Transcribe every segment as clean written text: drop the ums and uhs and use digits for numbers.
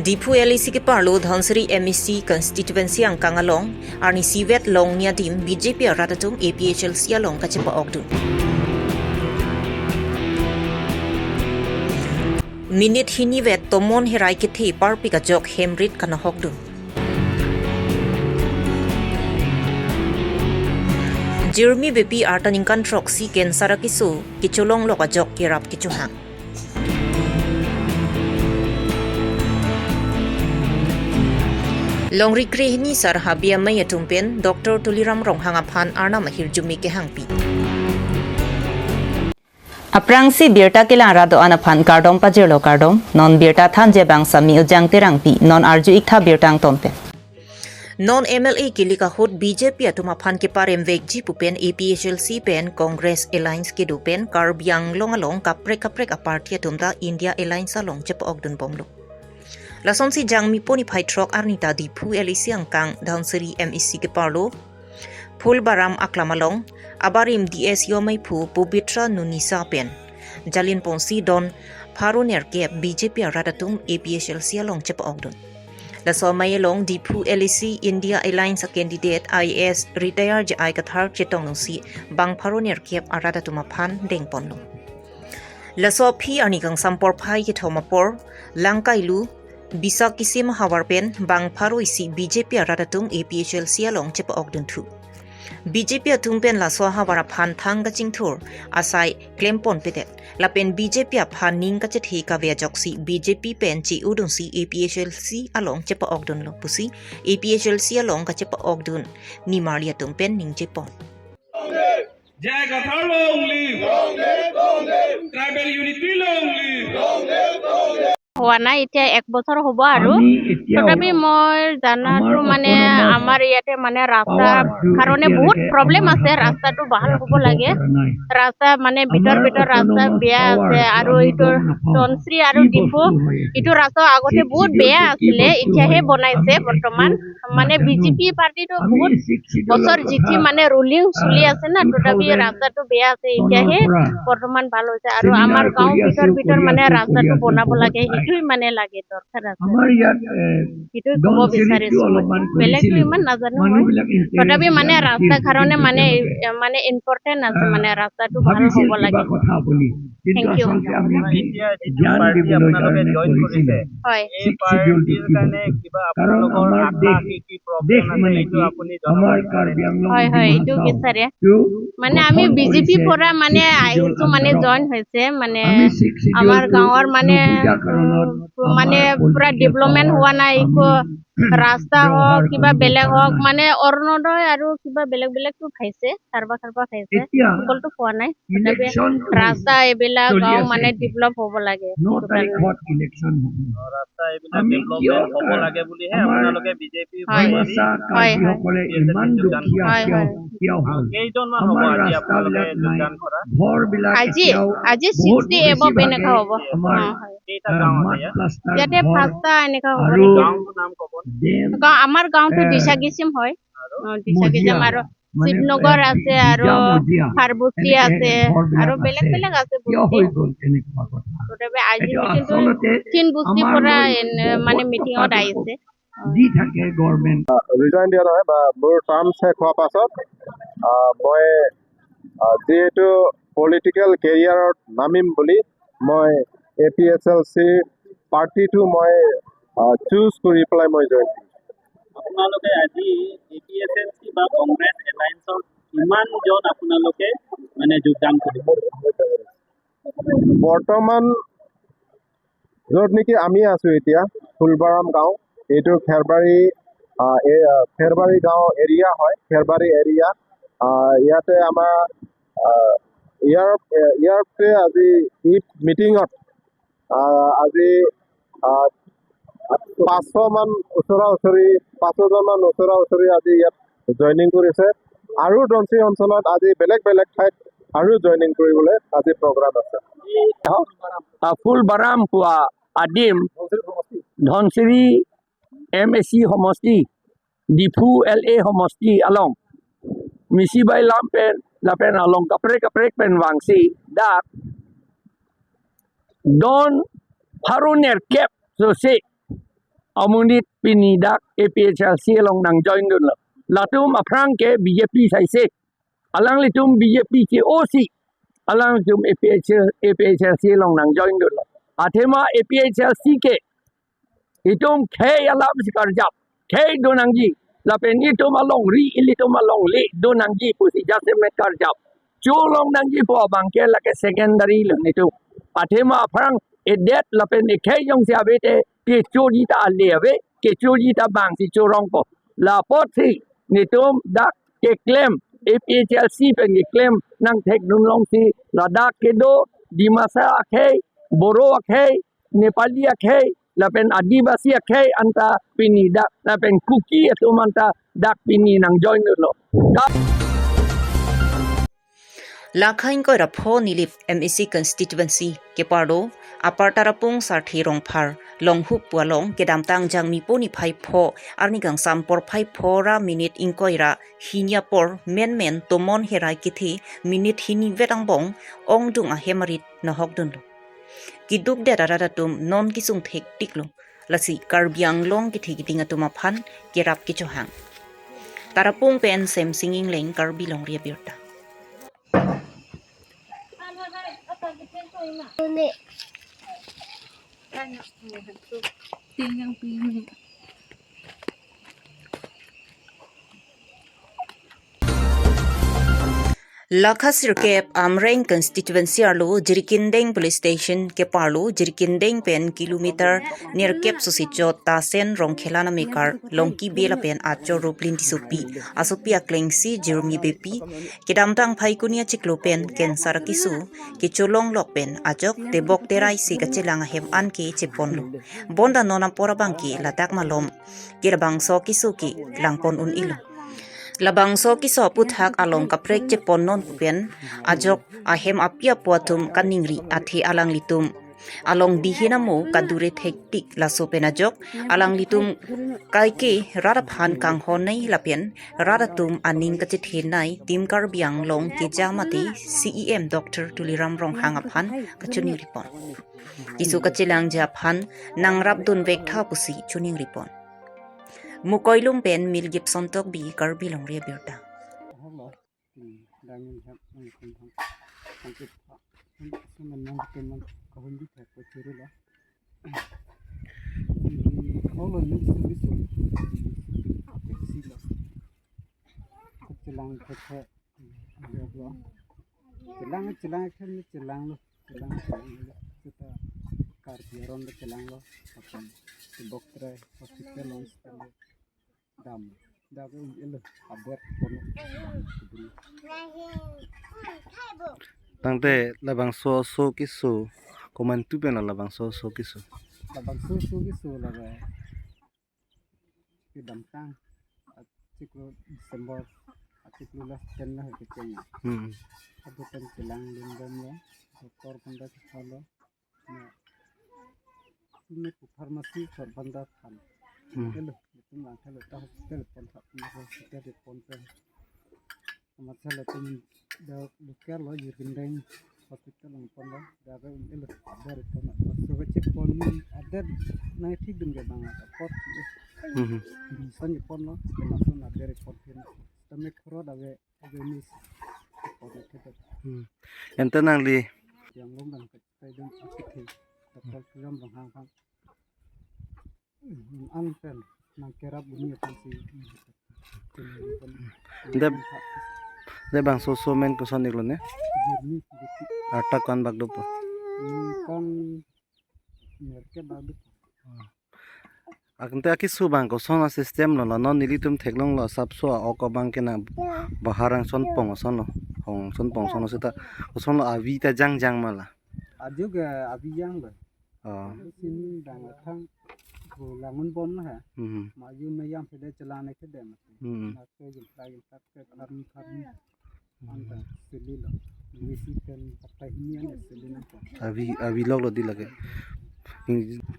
Dipu LEC ke parlo Dhansari MEC constituency ang kangalong arni siwet long nia dim BJP ratatum APHL sialong kacepa ogdu. Minit hiniwet tomon herai kithe parpi ka jok hemrit kana hokdu. Jeremy BP artaning kantrok si ken sarakisu kicholong loka jok kirap kichuhang. Longri krehni sar habia maya tumpen Dr. Tuliram Rong hangaphan arna mahir jumi ke hangpi. Aprangsi birta kilang rado anaphan kardom pajirlo kardom non birta thanje bang sami ujang terangpi non arju iktha birtang tompe. Non MLA kilika hot BJP atuma phan ke parem vekji pupen APHLC pen Congress Alliance ke dupen karbyang longalong kaprek apartia tumda India Alliance along chepa ogdun bomlo. Lason si jang mi poni phai trok arnita Dipu LEC angkang Dhansari MEC ke parlo Phul Baram aklamalong abarim DS yomai phu Pubitra Nunisa pen Jalin Ponsi don Pharoner ke BJP ratatum APHL sialong chepa ogdun. Laso mayelong Dipu LEC India Alliance candidate IS retire je ai kathar chetong si bang Pharoner ke aratatuma phan deng ponlo. Laso phi anikang sampor phai ke thomapor langkailu bisa kisim hawarpen bang pharo isi BJP ratatung APHL sialong chepa ogdun thu. BJP atumpen la so hawara phan thang ka chingthur asai klempon petet lapen BJP phan ning ka chethe ka ve joksi BJP pen chi udun si APHL si along chepa ogdun lo pusi APHL si along ka chepa ogdun ni marlia tumpen ning chepon. Jai Gathar long live! Tribal unity long live! হোৱা নাই এতিয়া 1 বছৰ হ'ব আৰু তথাপি মই জানাটো মানে আমাৰ ইয়াতে মানে ৰাস্তা কাৰণে বহুত প্ৰব্লেম আছে ৰাস্তাটো ভাল হ'ব লাগে ৰাস্তা মানে ভিতৰ ৰাস্তা বেয়া আছে আৰু এইটো ধনশ্ৰী আৰু ডিপু এইটো ৰাস্তা আগতে বহুত বেয়া আছিলে এতিয়াহে বনাইছে বৰ্তমান মানে বিজেপি পাৰ্টিটো বহুত বছৰ জিতি মানে ৰুলিং চলি আছে না তথাপি ৰাস্তাটো বেয়া আছে এতিয়াহে বৰ্তমান ভাল হৈছে আৰু আমাৰ গাঁও ভিতৰ মানে ৰাস্তাটো বনাব লাগে মানে লাগে দৰকাৰ আছে আমাৰ ইয়াত কিটো ক'ব বিচাৰিছো বেলেগটো ইমান নাজানো তথাপি মানে ৰাস্তা কাৰণে মানে ইম্পৰ্টেন্ট আছে মানে ৰাস্তাটো ভাল হ'ব লাগে কথা বলি থ্যাংক ইউ এতিয়া জ্ঞান দিবলৈ কাৰণে কৰিছে হয় এই পাৰ্টিৰ কাৰণে কিবা আপোনালোকৰ আশা কি প্ৰব্লেম আছে এইটো আপুনি আমাৰ কাৰ্বি আংলং হয় এইটো বিচাৰে মানে আমি বিজেপি পৰা মানে আহিছো মানে জয়েন হৈছে মানে আমাৰ গাঁৱৰ মানে পুৰা ডেভেলপমেন্ট হোৱা নাই একো ৰাস্তা হওক কিবা বেলেগ হওক মানে অৰুণোদয় আৰু কিবা বেলেগটো খাইছে কাৰবা খাইছে সকলটো খোৱা নাই ৰাস্তা এইবিলাক গাঁও মানে ডেভেলপ হ'ব লাগে 9 তাৰিখত ইলেকশ্যন হ'ব ৰাস্তা এইবিলাক ডেভেলপমেন্ট হ'ব লাগে বুলিহে আপোনালোকে বিজেপি সকলে ইমান দুখীয়া কিয় হ'ল কেইজনমান হ'ব আজি আপোনালোকে যোগদান কৰা ঘৰবিলাক আজি 60 এবভ এনেকা হ'ব কেইটা গাঁও আছে ইয়াতে 5টা এনেকা হ'ব গাঁওৰ নাম ক'ব আমাৰ গাঁওটো দিশাগিছিম হয় দিশাগিছিম আৰু শিৱনগৰ আছে আৰু ফাৰবুচি আছে আৰু বেলেগ আছে তথাপি আজি কিন্তু 3 বস্তি পৰা মানে মিটিঙত আহিছে দি থাকে গভৰ্ণমেণ্ট ৰিজাইন দিয়া নহয় বা মোৰ টাৰ্ম শেষ হোৱাৰ পাছত মই যিহেতু পলিটিকেল কেৰিয়াৰত নামিম বুলি মই APHLC পাৰ্টিটো মই চুজ কৰি পেলাই মই জইন আপোনালোকে আজি APHLC বা কংগ্ৰেছ এলায়েন্সৰ কিমানজন আপোনালোকে মানে যোগদান কৰিব বৰ্তমান য'ত নেকি আমি আছো এতিয়া ফুলবাৰাম গাঁও এইটো খেৰবাৰী গাঁও এৰিয়া হয় খেৰবাৰী এৰিয়া ইয়াতে আমাৰ ইয়াতে আজি এই মিটিঙত আজি 500মান ওচৰা ওচৰি আজি ইয়াত জইনিং কৰিছে আৰু ধনশ্ৰী অঞ্চলত আজি বেলেগ ঠাইত আৰু জইনিং কৰিবলৈ আজি প্ৰগ্ৰাম আছে ফুলবাৰাম পোৱা আদিম ধনশ্ৰী MEC সমষ্টি ডিফু LA সমষ্টি along Misibay lapen along kaprek pen wangsi dak don haruner kep so si amunit pinidak APHLC long nang join dun lo latum aprang ke BJP sai se alang litum BJP ke OC alang litum APHLC long nang join dun lo athema APHLC ke itum khe alam sikar jap khe donangji lapen itum along ri ilitum along le donangji pusi jase met kar jap chulong nangji po bangke la ke secondary lo nitu athema aprang edet lapen khe jong sia bete ke choji ta leve ke choji ta bang si chorong po la pot si nitum dak ke claim APHLC pen ke claim nang thek dun long si la dak ke do dimasa akhe boro akhe nepali akhe lapen adibasi akhe anta pini dak lapen kuki itu manta dak pini nang join lo Lakhain ko rapho nilip MEC constituency ke pardo apar tarapung sarthi rongphar longhup pualong kedam tang jang mi poni phai pho arni gang sam por phai pho ra minute inkoira hinya por men tomon herai kithi minute hini vetang bong ong dung a hemarit na hokdun lo kiduk de rara tum non kisung thek tiklo lasi karbyang long kithi gidinga tuma phan kerap kichohang tarapung pen sem singing leng karbi long ria birta Lakha Sirkep Amreng constituency arlo Jirikindeng police station ke parlo Jirikindeng pen kilometer near Kep Susicho Tasen Rongkhelana Mekar Longki Bela pen Acho Roplin Tisupi Asopi Aklengsi Jeremy Bepi Kedamtang Paikunia Chiklo pen Ken Sarakisu ke Cholong Lok pen Ajok Tebok Terai Si Kachilang Hem Anke Cheponlo Bonda Nona Porabangki Latak Malom Kirabang Sokisuki Langpon Un Ilo Labang so kiso puthak along kaprek che ponnon pupen ajok ahem apia puatum kaningri athi alang litum along dihinamo kadure thektik laso penajok alang litum kaike raraphan kang honai lapen raratum aning kache thenai tim karbiang long ke jamati CEM Dr. Tuliram Rong hangaphan kachuni report kisu kachilang japhan nangrap dun vektha pusi chuning report Mukoilum pen Mil Gibson tok bi karbi long ria birta. Tangte labang so kisu koman tu pena labang so kisu labang so kisu laga kedam tang ciklo Desember ciklo las tenna ke cenya adu kan celang lingam lo doktor banda khalo na ini farmasi banda khal hello itu mah hello ta hospital kontak hospital de kontak masalah tum da bukan lo Jirikindeng hospital ng kono daga ilo dari kono so becek pon ada na tik dum ga bang pot son kono na so na dari kontin tame khoro daga ni kono kete ente nang li yang lom dan kai dum akiti doktor film bang hang hang anten nang kerap bumi si de bang so men ko sonik lo ne atak kan bag dopo kan merke bag akante akisu bang ko sona system lo non nilitum theklong lo sapso oko bang kena baharang sonpong sono hong sonpong sono sita sono avita jang mala juga abiyang ba sini dang thang langun bon ha maju mayam pede chalane ke dem na ke jilai tak ke karam anta selilo wisi ken pakai ini an selina ko avi log lo di lage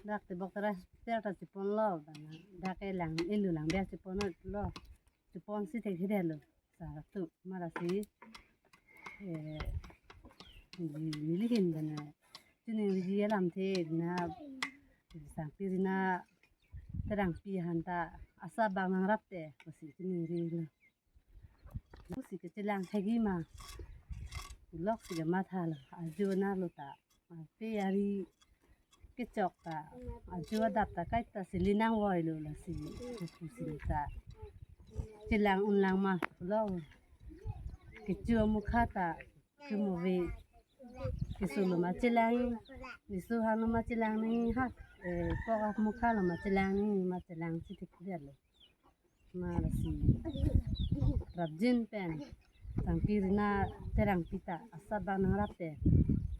dak te bokra serta sipon lo bana dake lang ilu lang dia sipon lo sipon si te hidelo sa tu marasi milihin bana tuni wiji lam te na sampai na terang pi hanta asa bang nang rapte pasi ni ri lo musi ke cilang thagi ma lok si ma thal aju na lo ta pe ari ke chok ta aju dat ta kai ta silinang woi lo la si ta cilang unlang ma lo ke chu mu kha ta chu mu ve ke su lo ma cilang ni su ha no ma cilang ni ha ko ga mu kha lo ma cilang ni ma cilang si ti ya lo ma la si rabjin pen tang pirna terang pita asa bang nang rapte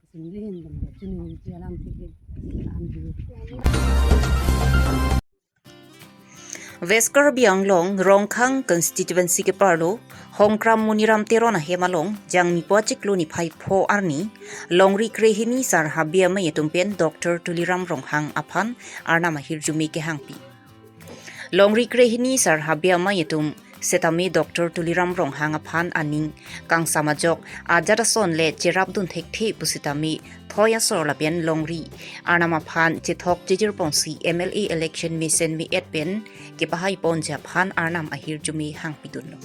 sinlihin dum chuni jalam tike amdu West Karbi Anglong Rongkhang constituency ke parlo Hongkram Muniram Terona Hemalong jang mi pojik ni phai pho arni longri krehini sar habia ma yetumpen Dr. Tuliram Ronghang aphan arna mahir jumi ke hangpi longri krehini sar habia ma yetum setami Dr. Tuliram Ronghang aphan aning kang samajok ajara son le cherap dun thek the pusitami thoya sor lapen longri arnama phan chithok jijir ponsi MLA election mission mi etpen ke bahai pon ja phan arnam ahir jumi hangpidun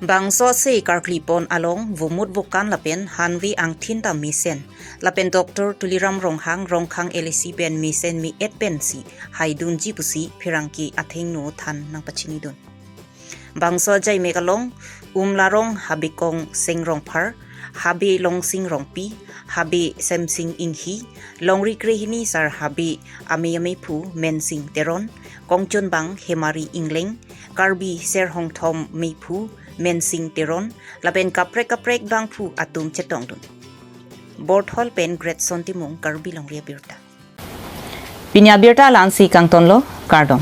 bangso se karkli pon along vumut bukan lapen hanwi ang thinta mission lapen Dr. Tuliram Ronghang Rongkhang LC ben mission mi etpen si haidun ji pusi phirangki atheng no than nang pachini dun bangso jai megalong umlarong habikong sengrong phar habi longsing rongpi habi semsing inghi longri krehini sar habi ame phu mensing teron kongchon bang hemari ingleng karbi serhong thom mi phu mensing teron laben kaprek bang phu atum chetong dun bort hol pen great sontimung karbi longria birta Pinya birta lansi kangtonlo kardom